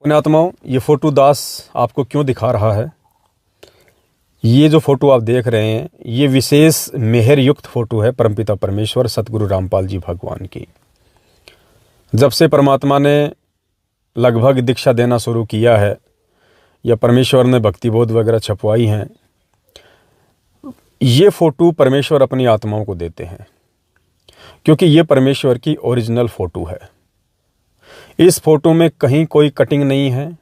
पुण्यात्माओं, ये फ़ोटो दास आपको क्यों दिखा रहा है? ये जो फ़ोटो आप देख रहे हैं, ये विशेष मेहर युक्त फ़ोटो है परमपिता परमेश्वर सतगुरु रामपाल जी भगवान की। जब से परमात्मा ने लगभग दीक्षा देना शुरू किया है या परमेश्वर ने भक्ति बोध वगैरह छपवाई हैं, ये फ़ोटो परमेश्वर अपनी आत्माओं को देते हैं, क्योंकि ये परमेश्वर की ओरिजिनल फ़ोटो है। इस फ़ोटो में कहीं कोई कटिंग नहीं है,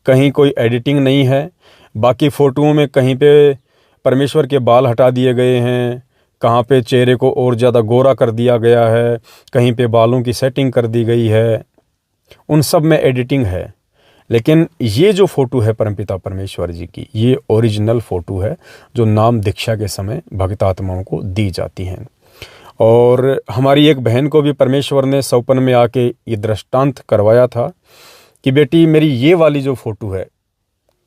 कहीं कोई एडिटिंग नहीं है। बाकी फ़ोटोओं में कहीं पे परमेश्वर के बाल हटा दिए गए हैं, कहाँ पे चेहरे को और ज़्यादा गोरा कर दिया गया है, कहीं पे बालों की सेटिंग कर दी गई है, उन सब में एडिटिंग है। लेकिन ये जो फ़ोटो है परमपिता परमेश्वर जी की, ये ओरिजिनल फ़ोटो है जो नाम दीक्षा के समय भक्तात्माओं को दी जाती हैं। और हमारी एक बहन को भी परमेश्वर ने सौपन में आके ये दृष्टांत करवाया था कि बेटी मेरी ये वाली जो फ़ोटो है,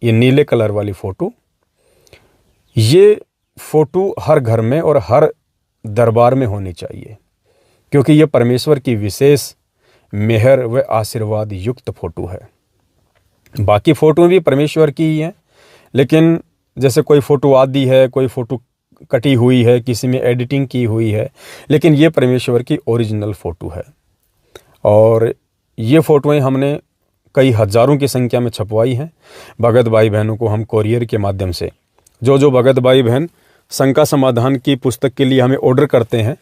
ये नीले कलर वाली फ़ोटो, ये फ़ोटो हर घर में और हर दरबार में होनी चाहिए, क्योंकि ये परमेश्वर की विशेष मेहर व आशीर्वाद युक्त फ़ोटो है। बाकी फ़ोटो भी परमेश्वर की ही हैं, लेकिन जैसे कोई फ़ोटो आदि है, कोई फ़ोटो कटी हुई है, किसी में एडिटिंग की हुई है, लेकिन ये परमेश्वर की ओरिजिनल फ़ोटो है। और ये फ़ोटोएं हमने कई हज़ारों की संख्या में छपवाई हैं। भगत भाई बहनों को हम कोरियर के माध्यम से, जो भगत भाई बहन शंका समाधान की पुस्तक के लिए हमें ऑर्डर करते हैं,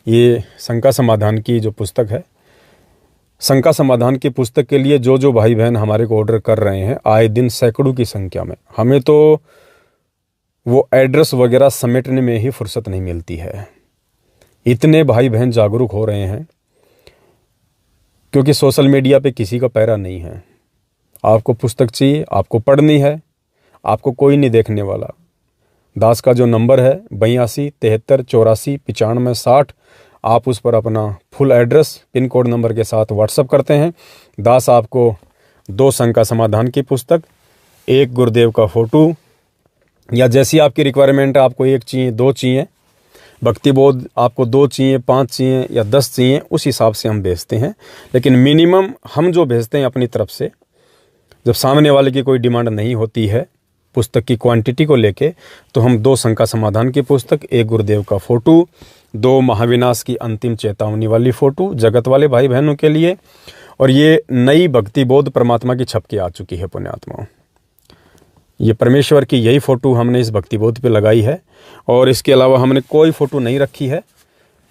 ये शंका समाधान की जो पुस्तक है, शंका समाधान की पुस्तक के लिए जो भाई बहन हमारे को ऑर्डर कर रहे हैं, आए दिन सैकड़ों की संख्या में, हमें तो वो एड्रेस वगैरह समेटने में ही फुर्सत नहीं मिलती है। इतने भाई बहन जागरूक हो रहे हैं, क्योंकि सोशल मीडिया पे किसी का पैरा नहीं है। आपको पुस्तक चाहिए, आपको पढ़नी है, आपको कोई नहीं देखने वाला। दास का जो नंबर है 82 73 84 95 60, आप उस पर अपना full address pin code number के साथ व्हाट्सअप करते हैं। दास आपको 2 शंका समाधान की पुस्तक, 1 गुरुदेव का फ़ोटो, या जैसी आपकी रिक्वायरमेंट है, आपको 1 चाहिए, 2 चाहिए, भक्ति बोध आपको 2 चाहिए, 5 चाहिए या 10 चाहिए, उस हिसाब से हम भेजते हैं। लेकिन मिनिमम हम जो भेजते हैं अपनी तरफ से, जब सामने वाले की कोई डिमांड नहीं होती है पुस्तक की क्वांटिटी को लेके, तो हम 2 शंका समाधान की पुस्तक, 1 गुरुदेव का फ़ोटो, 2 महाविनाश की अंतिम चेतावनी वाली फ़ोटो जगत वाले भाई बहनों के लिए। और ये नई भक्ति बोध परमात्मा की छप के आ चुकी है पुण्यात्माओं। ये परमेश्वर की यही फ़ोटो हमने इस भक्ति बोध पे लगाई है, और इसके अलावा हमने कोई फ़ोटो नहीं रखी है।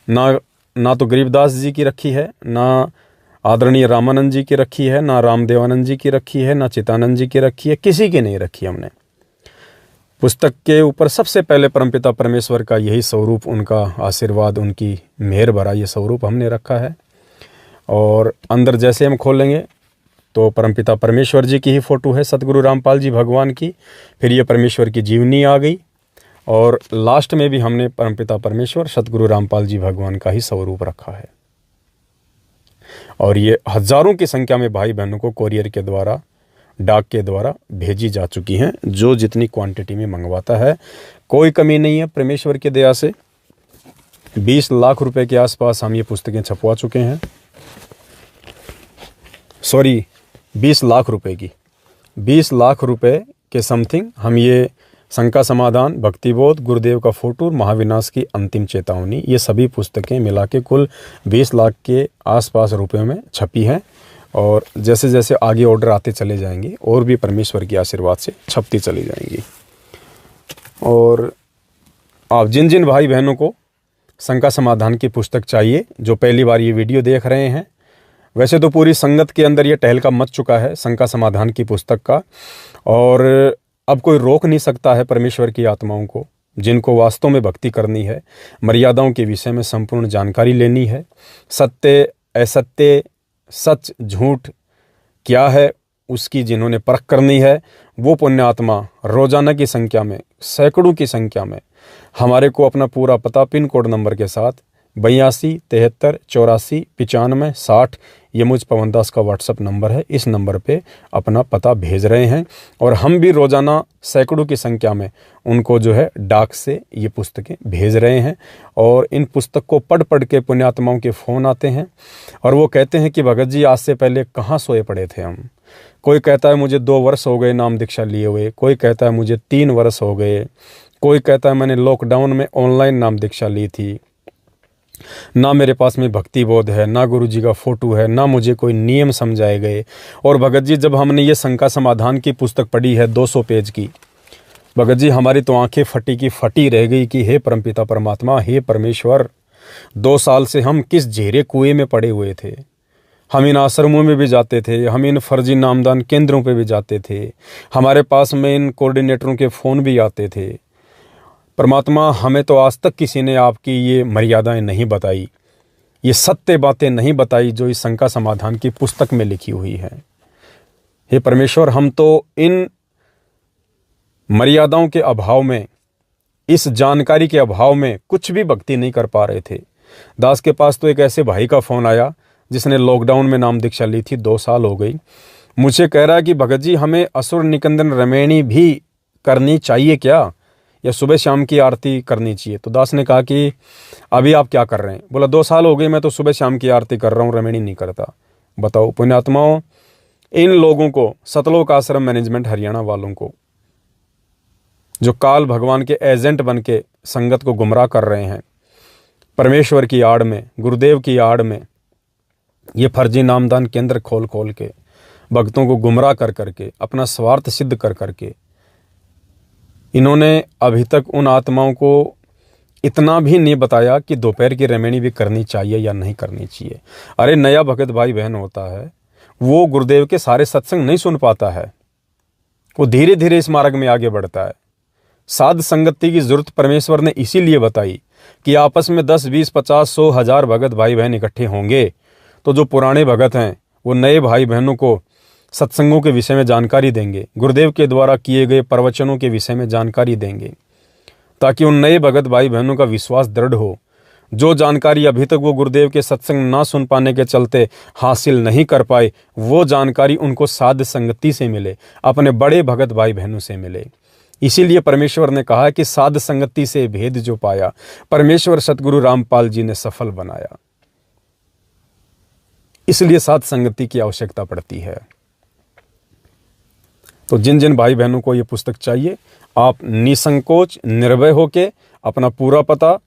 ना तो गरीबदास जी की रखी है, ना आदरणीय रामानंद जी की रखी है, ना रामदेवानंद जी की रखी है, ना चितानंद जी की रखी है, किसी की नहीं रखी हमने। पुस्तक के ऊपर सबसे पहले परमपिता परमेश्वर का यही स्वरूप, उनका आशीर्वाद, उनकी मेहर भरा ये स्वरूप हमने रखा है। और अंदर जैसे हम खोलेंगे तो परमपिता परमेश्वर जी की ही फ़ोटो है, सतगुरु रामपाल जी भगवान की। फिर ये परमेश्वर की जीवनी आ गई, और लास्ट में भी हमने परमपिता परमेश्वर सतगुरु रामपाल जी भगवान का ही स्वरूप रखा है। और ये हज़ारों की संख्या में भाई बहनों को कोरियर के द्वारा, डाक के द्वारा भेजी जा चुकी हैं। जो जितनी क्वांटिटी में मंगवाता है, कोई कमी नहीं है परमेश्वर की दया से। 20 लाख रुपए के आसपास हम ये पुस्तकें छपवा चुके हैं। सॉरी, 20 लाख रुपए की, 20 लाख रुपए के समथिंग हम ये शंका समाधान, भक्ति बोध, गुरुदेव का फ़ोटो, महाविनाश की अंतिम चेतावनी, ये सभी पुस्तकें मिला के कुल 20 लाख के आसपास रुपयों में छपी हैं। और जैसे जैसे आगे ऑर्डर आते चले जाएंगे, और भी परमेश्वर के आशीर्वाद से छपती चली जाएंगी। और आप जिन जिन भाई बहनों को शंका समाधान की पुस्तक चाहिए, जो पहली बार ये वीडियो देख रहे हैं, वैसे तो पूरी संगत के अंदर ये टहलका मच चुका है शंका समाधान की पुस्तक का, और अब कोई रोक नहीं सकता है परमेश्वर की आत्माओं को, जिनको वास्तव में भक्ति करनी है, मर्यादाओं के विषय में संपूर्ण जानकारी लेनी है, सत्य असत्य, सच झूठ क्या है उसकी जिन्होंने परख करनी है, वो पुण्य आत्मा रोजाना की संख्या में, सैकड़ों की संख्या में हमारे को अपना पूरा पता पिन कोड नंबर के साथ 82 73 84 95 60 ये मुझ पवन दास का व्हाट्सअप नंबर है। इस नंबर पे अपना पता भेज रहे हैं और हम भी रोज़ाना सैकड़ों की संख्या में उनको जो है डाक से ये पुस्तकें भेज रहे हैं। और इन पुस्तक को पढ़ पढ़ के पुण्यात्माओं के फ़ोन आते हैं और वो कहते हैं कि भगत जी आज से पहले कहाँ सोए पड़े थे हम। कोई कहता है मुझे 2 वर्ष हो गए नाम दीक्षा लिए हुए, कोई कहता है मुझे 3 वर्ष हो गए, कोई कहता है मैंने लॉकडाउन में ऑनलाइन नाम दीक्षा ली थी, ना मेरे पास में भक्ति बोध है, ना गुरु जी का फोटो है, ना मुझे कोई नियम समझाए गए। और भगत जी जब हमने ये शंका समाधान की पुस्तक पढ़ी है 200 पेज की, भगत जी हमारी तो आंखें फटी की फटी रह गई कि हे परमपिता परमात्मा, हे परमेश्वर, 2 साल से हम किस झेरे कुएं में पड़े हुए थे। हम इन आश्रमों में भी जाते थे, हम इन फर्जी नामदान केंद्रों पे भी जाते थे, हमारे पास में इन कोऑर्डिनेटरों के फ़ोन भी आते थे। परमात्मा हमें तो आज तक किसी ने आपकी ये मर्यादाएं नहीं बताई, ये सत्य बातें नहीं बताई जो इस शंका समाधान की पुस्तक में लिखी हुई है। हे परमेश्वर, हम तो इन मर्यादाओं के अभाव में, इस जानकारी के अभाव में कुछ भी भक्ति नहीं कर पा रहे थे। दास के पास तो एक ऐसे भाई का फ़ोन आया जिसने लॉकडाउन में नाम दीक्षा ली थी, 2 साल हो गई। मुझे कह रहा है कि भगत जी हमें असुर निकंदन रमैणी भी करनी चाहिए क्या, या सुबह शाम की आरती करनी चाहिए। तो दास ने कहा कि अभी आप क्या कर रहे हैं। बोला 2 साल हो गए मैं तो सुबह शाम की आरती कर रहा हूँ, रमैणी नहीं करता। बताओ पुण्यात्माओं, इन लोगों को, सतलोक आश्रम मैनेजमेंट हरियाणा वालों को, जो काल भगवान के एजेंट बन के संगत को गुमराह कर रहे हैं, परमेश्वर की आड़ में, गुरुदेव की आड़ में ये फर्जी नामदान केंद्र खोल खोल के भक्तों को गुमराह कर करके, अपना स्वार्थ सिद्ध कर करके, इन्होंने अभी तक उन आत्माओं को इतना भी नहीं बताया कि दोपहर की रमैणी भी करनी चाहिए या नहीं करनी चाहिए। अरे नया भगत भाई बहन होता है, वो गुरुदेव के सारे सत्संग नहीं सुन पाता है, वो धीरे धीरे इस मार्ग में आगे बढ़ता है। साध संगति की जरूरत परमेश्वर ने इसीलिए बताई कि आपस में 10, 20, 50, 100, 1000 भगत भाई बहन इकट्ठे होंगे तो जो पुराने भगत हैं वो नए भाई बहनों को सत्संगों के विषय में जानकारी देंगे, गुरुदेव के द्वारा किए गए प्रवचनों के विषय में जानकारी देंगे, ताकि उन नए भगत भाई बहनों का विश्वास दृढ़ हो। जो जानकारी अभी तक वो गुरुदेव के सत्संग ना सुन पाने के चलते हासिल नहीं कर पाए, वो जानकारी उनको साध संगति से मिले, अपने बड़े भगत भाई बहनों से मिले। इसीलिए परमेश्वर ने कहा कि साध संगति से भेद जो पाया, परमेश्वर सतगुरु रामपाल जी ने सफल बनाया। इसलिए साध संगति की आवश्यकता पड़ती है। तो जिन जिन भाई बहनों को ये पुस्तक चाहिए, आप निसंकोच निर्भय होके अपना पूरा पता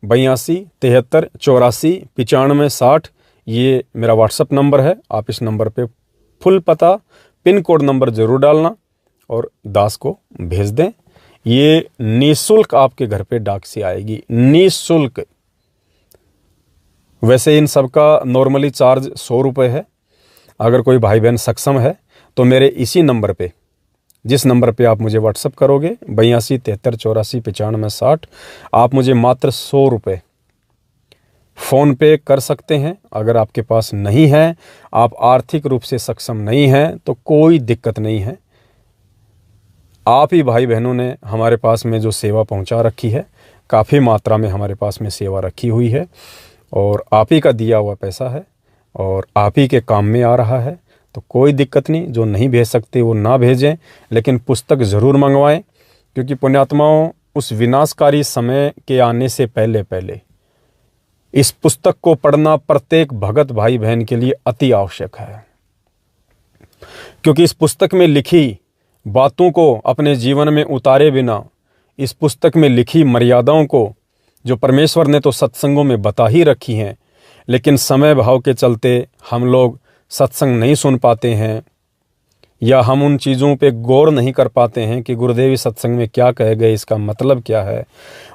82 73 84 95 60, ये मेरा व्हाट्सएप नंबर है। आप इस नंबर पे फुल पता, पिन कोड नंबर जरूर डालना और दास को भेज दें। ये निःशुल्क आपके घर पे डाक से आएगी, निःशुल्क। वैसे इन सब का नॉर्मली चार्ज 100 रुपये है। अगर कोई भाई बहन सक्षम है तो मेरे इसी नंबर पे, जिस नंबर पे आप मुझे व्हाट्सअप करोगे 82 73 84 95 60, आप मुझे मात्र 100 रुपये फ़ोन पे कर सकते हैं। अगर आपके पास नहीं है, आप आर्थिक रूप से सक्षम नहीं हैं, तो कोई दिक्कत नहीं है। आप ही भाई बहनों ने हमारे पास में जो सेवा पहुंचा रखी है, काफ़ी मात्रा में हमारे पास में सेवा रखी हुई है और आप ही का दिया हुआ पैसा है और आप ही के काम में आ रहा है, तो कोई दिक्कत नहीं। जो नहीं भेज सकते वो ना भेजें, लेकिन पुस्तक ज़रूर मंगवाएं, क्योंकि पुण्यात्माओं, उस विनाशकारी समय के आने से पहले पहले इस पुस्तक को पढ़ना प्रत्येक भगत भाई बहन के लिए अति आवश्यक है। क्योंकि इस पुस्तक में लिखी बातों को अपने जीवन में उतारे बिना, इस पुस्तक में लिखी मर्यादाओं को जो परमेश्वर ने तो सत्संगों में बता ही रखी हैं, लेकिन समय भाव के चलते हम लोग सत्संग नहीं सुन पाते हैं या हम उन चीज़ों पे गौर नहीं कर पाते हैं कि गुरुदेव सत्संग में क्या कहे गए, इसका मतलब क्या है।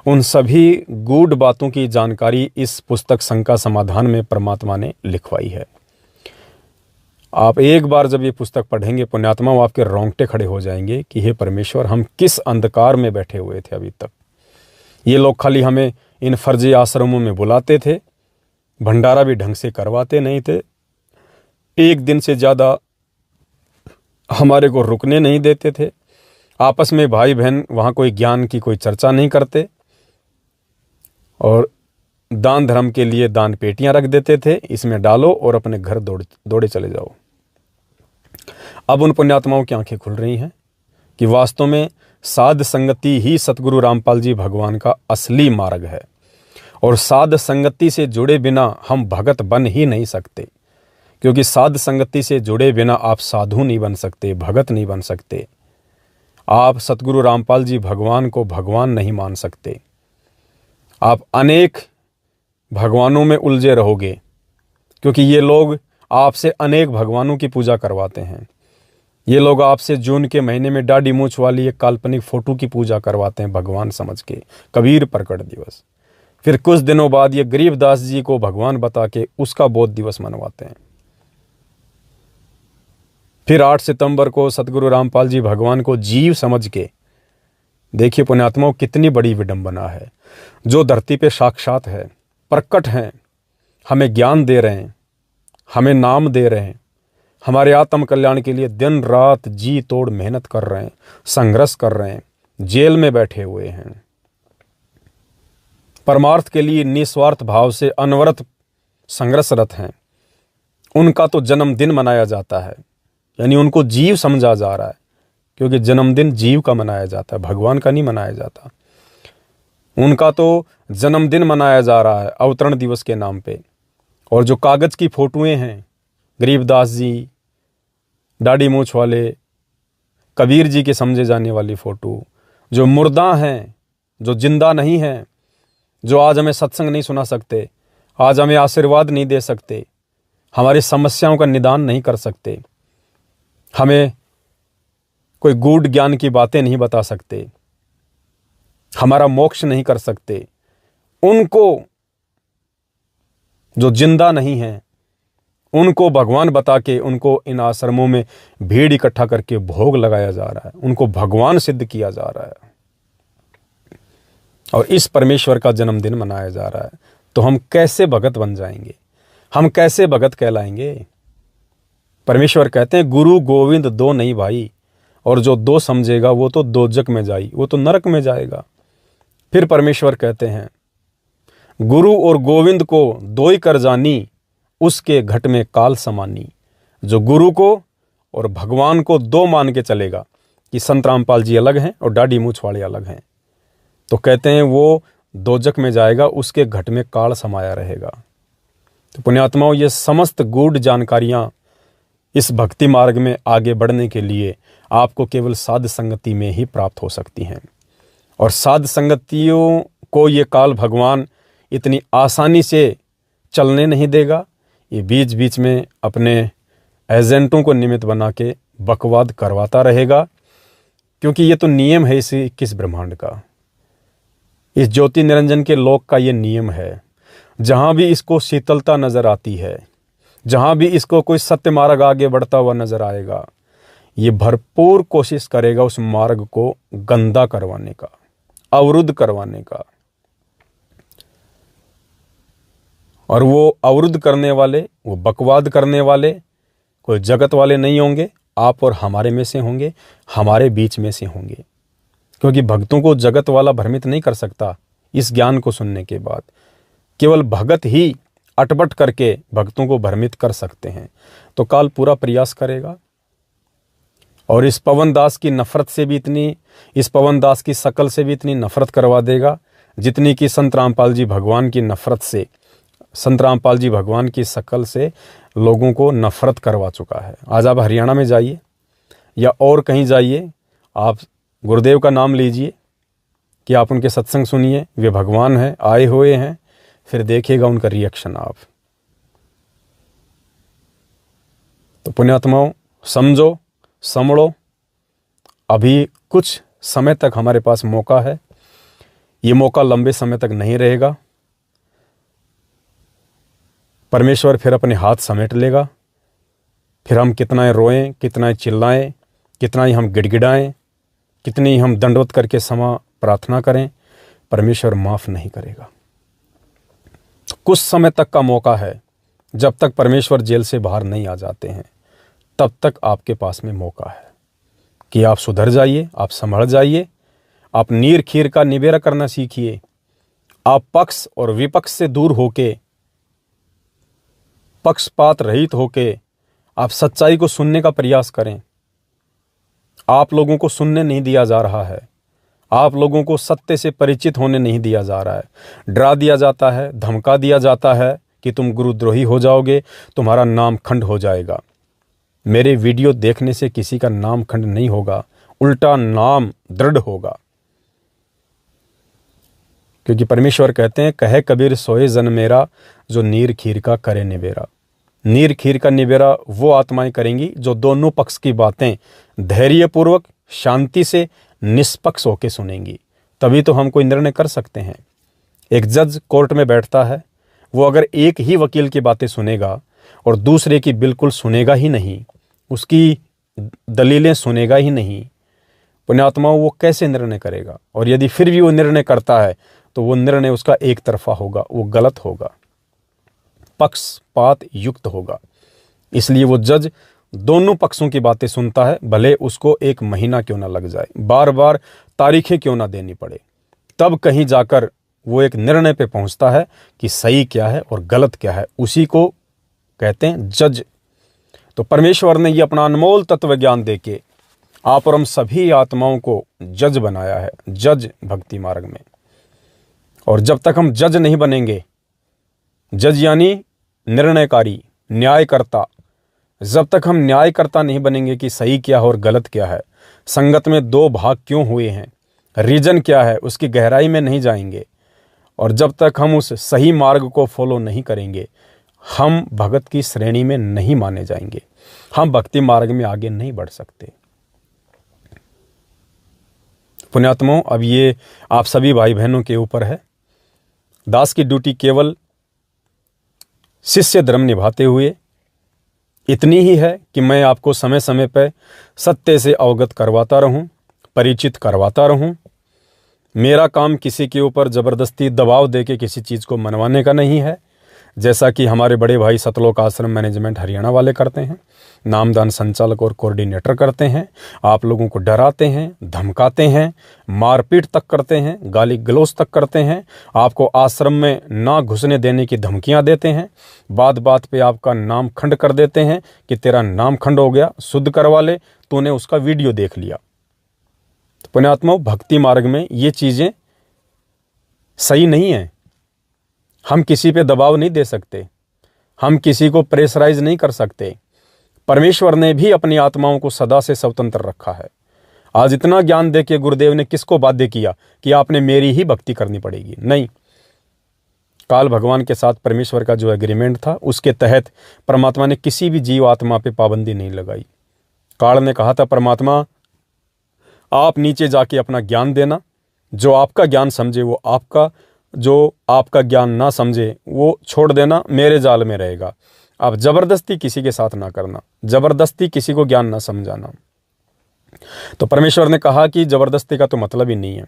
उन सभी गूढ़ बातों की जानकारी इस पुस्तक शंका समाधान में परमात्मा ने लिखवाई है। आप एक बार जब ये पुस्तक पढ़ेंगे पुण्यात्माओं, आपके रोंगटे खड़े हो जाएंगे कि हे परमेश्वर, हम किस अंधकार में बैठे हुए थे अभी तक। ये लोग खाली हमें इन फर्जी आश्रमों में बुलाते थे, भंडारा भी ढंग से करवाते नहीं थे, एक दिन से ज़्यादा हमारे को रुकने नहीं देते थे, आपस में भाई बहन वहाँ कोई ज्ञान की कोई चर्चा नहीं करते, और दान धर्म के लिए दान पेटियां रख देते थे, इसमें डालो और अपने घर दौड़े चले जाओ। अब उन पुण्यात्माओं की आंखें खुल रही हैं कि वास्तव में साध संगति ही सतगुरु रामपाल जी भगवान का असली मार्ग है, और साध संगति से जुड़े बिना हम भगत बन ही नहीं सकते, क्योंकि साध संगति से जुड़े बिना आप साधु नहीं बन सकते, भगत नहीं बन सकते, आप सतगुरु रामपाल जी भगवान को भगवान नहीं मान सकते। आप अनेक भगवानों में उलझे रहोगे, क्योंकि ये लोग आपसे अनेक भगवानों की पूजा करवाते हैं। ये लोग आपसे जून के महीने में दाढ़ी मूंछ वाली एक काल्पनिक फोटो की पूजा करवाते हैं भगवान समझ के, कबीर प्रकट दिवस। फिर कुछ दिनों बाद ये गरीबदास जी को भगवान बता के उसका बोध दिवस मनवाते हैं। फिर 8 सितंबर को सतगुरु रामपाल जी भगवान को जीव समझ के, देखिए पुण्यात्माओं कितनी बड़ी विडंबना है, जो धरती पे साक्षात है, प्रकट हैं, हमें ज्ञान दे रहे हैं, हमें नाम दे रहे हैं, हमारे आत्म कल्याण के लिए दिन रात जी तोड़ मेहनत कर रहे हैं, संघर्ष कर रहे हैं, जेल में बैठे हुए हैं, परमार्थ के लिए निस्वार्थ भाव से अनवरत संघर्षरत हैं। उनका तो जन्मदिन मनाया जाता है, यानी उनको जीव समझा जा रहा है, क्योंकि जन्मदिन जीव का मनाया जाता है, भगवान का नहीं मनाया जाता। उनका तो जन्मदिन मनाया जा रहा है अवतरण दिवस के नाम पे। और जो कागज की फोटोएं हैं, गरीबदास जी, दाढ़ी मूंछ वाले, कबीर जी के समझे जाने वाली फोटो, जो मुर्दा हैं, जो जिंदा नहीं हैं, जो आज हमें सत्संग नहीं सुना सकते, आज हमें आशीर्वाद नहीं दे सकते, हमारी समस्याओं का निदान नहीं कर सकते, हमें कोई गूढ़ ज्ञान की बातें नहीं बता सकते, हमारा मोक्ष नहीं कर सकते, उनको, जो जिंदा नहीं हैं, उनको भगवान बता के उनको इन आश्रमों में भीड़ इकट्ठा करके भोग लगाया जा रहा है, उनको भगवान सिद्ध किया जा रहा है, और इस परमेश्वर का जन्मदिन मनाया जा रहा है। तो हम कैसे भगत बन जाएंगे, हम कैसे भगत कहलाएंगे? परमेश्वर कहते हैं गुरु गोविंद दो नहीं भाई, और जो दो समझेगा वो तो दोजक में जाई, वो तो नरक में जाएगा। फिर परमेश्वर कहते हैं गुरु और गोविंद को दो ही कर जानी, उसके घट में काल समानी। जो गुरु को और भगवान को दो मान के चलेगा कि संत रामपाल जी अलग हैं और दाढ़ी मूंछ वाले अलग हैं, तो कहते हैं वो दोजक में जाएगा, उसके घट में काल समाया रहेगा। तो पुण्यात्माओं, ये समस्त गूढ़ जानकारियां इस भक्ति मार्ग में आगे बढ़ने के लिए आपको केवल साध संगति में ही प्राप्त हो सकती हैं। और साध संगतियों को ये काल भगवान इतनी आसानी से चलने नहीं देगा। ये बीच बीच में अपने एजेंटों को निमित्त बना के बकवाद करवाता रहेगा, क्योंकि ये तो नियम है इस 21 ब्रह्मांड का, इस ज्योति निरंजन के लोक का ये नियम है। जहाँ भी इसको शीतलता नजर आती है, जहाँ भी इसको कोई सत्य मार्ग आगे बढ़ता हुआ नजर आएगा, ये भरपूर कोशिश करेगा उस मार्ग को गंदा करवाने का, अवरुद्ध करवाने का। और वो अवरुद्ध करने वाले, वो बकवाद करने वाले कोई जगत वाले नहीं होंगे, आप और हमारे में से होंगे, हमारे बीच में से होंगे। क्योंकि भक्तों को जगत वाला भ्रमित नहीं कर सकता। इस ज्ञान को सुनने के बाद केवल भगत ही अटपट करके भक्तों को भ्रमित कर सकते हैं। तो काल पूरा प्रयास करेगा, और इस पवन दास की नफरत से भी इतनी, इस पवन दास की शकल से भी इतनी नफरत करवा देगा जितनी कि संत रामपाल जी भगवान की नफरत से, संत रामपाल जी भगवान की शकल से लोगों को नफरत करवा चुका है। आज आप हरियाणा में जाइए या और कहीं जाइए, आप गुरुदेव का नाम लीजिए कि आप उनके सत्संग सुनिए, वे भगवान हैं, आए हुए हैं, फिर देखिएगा उनका रिएक्शन आप। तो पुण्यात्माओं, समझो, समझो, अभी कुछ समय तक हमारे पास मौका है। ये मौका लंबे समय तक नहीं रहेगा। परमेश्वर फिर अपने हाथ समेट लेगा। फिर हम कितना ही रोएं, कितना ही चिल्लाएं, कितना ही हम गिड़गिड़ाएं, कितनी ही हम दंडवत करके क्षमा प्रार्थना करें, परमेश्वर माफ नहीं करेगा। कुछ समय तक का मौका है, जब तक परमेश्वर जेल से बाहर नहीं आ जाते हैं, तब तक आपके पास में मौका है कि आप सुधर जाइए, आप संभल जाइए, आप नीर खीर का निबेरा करना सीखिए, आप पक्ष और विपक्ष से दूर होके, पक्षपात रहित होके आप सच्चाई को सुनने का प्रयास करें। आप लोगों को सुनने नहीं दिया जा रहा है, आप लोगों को सत्य से परिचित होने नहीं दिया जा रहा है। डरा दिया जाता है, धमका दिया जाता है कि तुम गुरुद्रोही हो जाओगे, तुम्हारा नाम खंड हो जाएगा। मेरे वीडियो देखने से किसी का नाम खंड नहीं होगा, उल्टा नाम दृढ़ होगा। क्योंकि परमेश्वर कहते हैं, कहे कबीर सोए जन मेरा, जो नीर खीर का करे निबेरा। नीर खीर का निबेरा वो आत्माएं करेंगी जो दोनों पक्ष की बातें धैर्यपूर्वक, शांति से, निष्पक्ष होकर सुनेंगी। तभी तो हम कोई निर्णय कर सकते हैं। एक जज कोर्ट में बैठता है, वो अगर एक ही वकील की बातें सुनेगा और दूसरे की बिल्कुल सुनेगा ही नहीं, उसकी दलीलें सुनेगा ही नहीं, पुण्यात्मा वो कैसे निर्णय करेगा? और यदि फिर भी वो निर्णय करता है तो वो निर्णय उसका एक तरफा होगा, वो गलत होगा, पक्षपात युक्त होगा। इसलिए वो जज दोनों पक्षों की बातें सुनता है, भले उसको 1 महीना क्यों ना लग जाए, बार बार तारीखें क्यों ना देनी पड़े, तब कहीं जाकर वो एक निर्णय पे पहुंचता है कि सही क्या है और गलत क्या है। उसी को कहते हैं जज। तो परमेश्वर ने ये अपना अनमोल तत्व ज्ञान देके आप और हम सभी आत्माओं को जज बनाया है, जज भक्ति मार्ग में। और जब तक हम जज नहीं बनेंगे, जज यानी निर्णयकारी, न्यायकर्ता, जब तक हम न्यायकर्ता नहीं बनेंगे कि सही क्या है और गलत क्या है, संगत में 2 भाग क्यों हुए हैं, रीजन क्या है, उसकी गहराई में नहीं जाएंगे, और जब तक हम उस सही मार्ग को फॉलो नहीं करेंगे, हम भगत की श्रेणी में नहीं माने जाएंगे, हम भक्ति मार्ग में आगे नहीं बढ़ सकते। पुण्यात्माओं, अब ये आप सभी भाई बहनों के ऊपर है। दास की ड्यूटी केवल शिष्य धर्म निभाते हुए इतनी ही है कि मैं आपको समय समय पर सत्य से अवगत करवाता रहूं, परिचित करवाता रहूं। मेरा काम किसी के ऊपर ज़बरदस्ती दबाव देके किसी चीज़ को मनवाने का नहीं है, जैसा कि हमारे बड़े भाई सतलोक आश्रम मैनेजमेंट हरियाणा वाले करते हैं, नामदान संचालक और कोऑर्डिनेटर करते हैं। आप लोगों को डराते हैं, धमकाते हैं, मारपीट तक करते हैं, गाली गलौज तक करते हैं, आपको आश्रम में ना घुसने देने की धमकियां देते हैं, बात बात पे आपका नाम खंड कर देते हैं कि तेरा नाम खंड हो गया, शुद्ध करवा ले, तूने उसका वीडियो देख लिया। तो पुण्यात्माओं, भक्ति मार्ग में ये चीज़ें सही नहीं है। हम किसी पे दबाव नहीं दे सकते, हम किसी को प्रेशराइज नहीं कर सकते। परमेश्वर ने भी अपनी आत्माओं को सदा से स्वतंत्र रखा है। आज इतना ज्ञान देके गुरुदेव ने किसको बाध्य किया कि आपने मेरी ही भक्ति करनी पड़ेगी? नहीं। काल भगवान के साथ परमेश्वर का जो एग्रीमेंट था, उसके तहत परमात्मा ने किसी भी जीव आत्मा पे पाबंदी नहीं लगाई। काल ने कहा था, परमात्मा आप नीचे जाके अपना ज्ञान देना, जो आपका ज्ञान समझे वो आपका, जो आपका ज्ञान ना समझे वो छोड़ देना, मेरे जाल में रहेगा। आप जबरदस्ती किसी के साथ ना करना, जबरदस्ती किसी को ज्ञान ना समझाना। तो परमेश्वर ने कहा कि जबरदस्ती का तो मतलब ही नहीं है।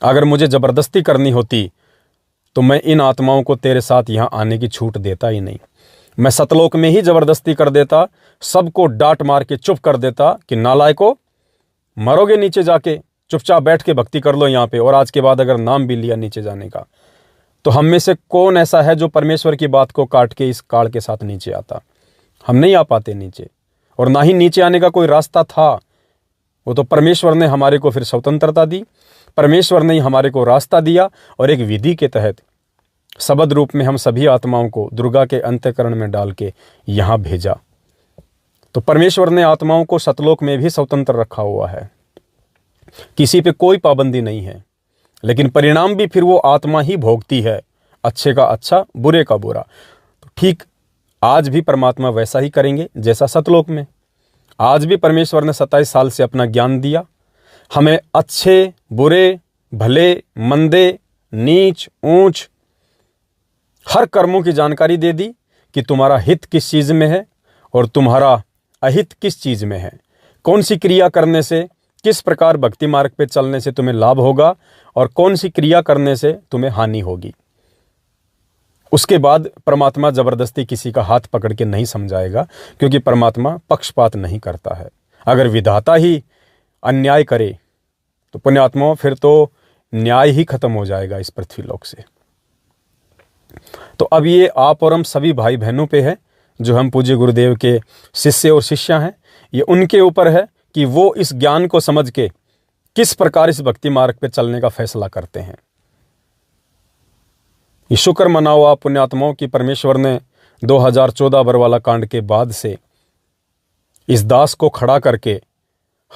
अगर मुझे जबरदस्ती करनी होती तो मैं इन आत्माओं को तेरे साथ यहाँ आने की छूट देता ही नहीं। मैं सतलोक में ही जबरदस्ती कर देता, सबको डांट मार के चुप कर देता कि नालायको, मरोगे नीचे जाके, चुपचाप बैठ के भक्ति कर लो यहाँ पे। और आज के बाद अगर नाम भी लिया नीचे जाने का, तो हम में से कौन ऐसा है जो परमेश्वर की बात को काट के इस काल के साथ नीचे आता? हम नहीं आ पाते नीचे, और ना ही नीचे आने का कोई रास्ता था। वो तो परमेश्वर ने हमारे को फिर स्वतंत्रता दी, परमेश्वर ने हमारे को रास्ता दिया, और एक विधि के तहत शब्द रूप में हम सभी आत्माओं को दुर्गा के अंतःकरण में डाल के यहाँ भेजा। तो परमेश्वर ने आत्माओं को सतलोक में भी स्वतंत्र रखा हुआ है, किसी पे कोई पाबंदी नहीं है। लेकिन परिणाम भी फिर वो आत्मा ही भोगती है, अच्छे का अच्छा, बुरे का बुरा। तो ठीक आज भी परमात्मा वैसा ही करेंगे जैसा सतलोक में। आज भी परमेश्वर ने 27 साल से अपना ज्ञान दिया, हमें अच्छे बुरे, भले मंदे, नीच ऊंच हर कर्मों की जानकारी दे दी कि तुम्हारा हित किस चीज़ में है और तुम्हारा अहित किस चीज़ में है, कौन सी क्रिया करने से, किस प्रकार भक्ति मार्ग पे चलने से तुम्हें लाभ होगा और कौन सी क्रिया करने से तुम्हें हानि होगी। उसके बाद परमात्मा जबरदस्ती किसी का हाथ पकड़ के नहीं समझाएगा, क्योंकि परमात्मा पक्षपात नहीं करता है। अगर विधाता ही अन्याय करे तो पुण्यात्माओं फिर तो न्याय ही खत्म हो जाएगा इस पृथ्वी लोक से। तो अब ये आप और हम सभी भाई बहनों पे है, जो हम पूज्य गुरुदेव के शिष्य और शिष्या हैं, ये उनके ऊपर है कि वो इस ज्ञान को समझ के किस प्रकार इस भक्ति मार्ग पे चलने का फैसला करते हैं। ये शुक्र मनाओ आप पुण्यात्माओं की परमेश्वर ने 2014 बरवाला कांड के बाद से इस दास को खड़ा करके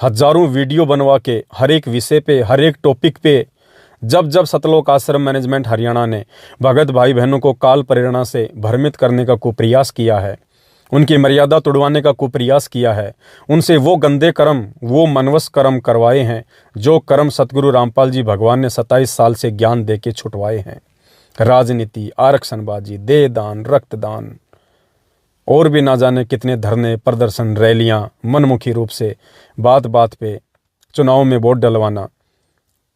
हजारों वीडियो बनवा के हर एक विषय पे, हर एक टॉपिक पे, जब जब सतलोक आश्रम मैनेजमेंट हरियाणा ने भगत भाई बहनों को काल प्रेरणा से भ्रमित करने का कुप्रयास किया है, उनकी मर्यादा तोड़वाने का कुप्रयास किया है, उनसे वो गंदे कर्म, वो मनवस कर्म करवाए हैं जो कर्म सतगुरु रामपाल जी भगवान ने 27 साल से ज्ञान दे के छुटवाए हैं। राजनीति, आरक्षणबाजी, देहदान, रक्तदान और भी ना जाने कितने धरने, प्रदर्शन, रैलियां, मनमुखी रूप से बात बात पे चुनाव में वोट डलवाना,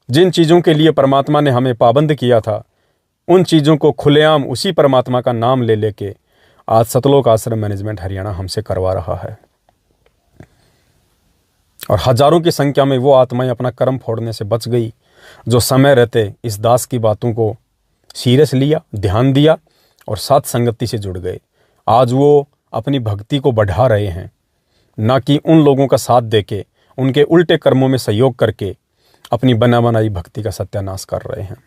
जिन चीज़ों के लिए परमात्मा ने हमें पाबंद किया था, उन चीज़ों को खुलेआम उसी परमात्मा का नाम ले लेके आज सतलोक आश्रम मैनेजमेंट हरियाणा हमसे करवा रहा है। और हजारों की संख्या में वो आत्माएं अपना कर्म फोड़ने से बच गई, जो समय रहते इस दास की बातों को सीरियस लिया, ध्यान दिया और साथ संगति से जुड़ गए। आज वो अपनी भक्ति को बढ़ा रहे हैं, ना कि उन लोगों का साथ देके, उनके उल्टे कर्मों में सहयोग करके अपनी बना बनाई भक्ति का सत्यानाश कर रहे हैं।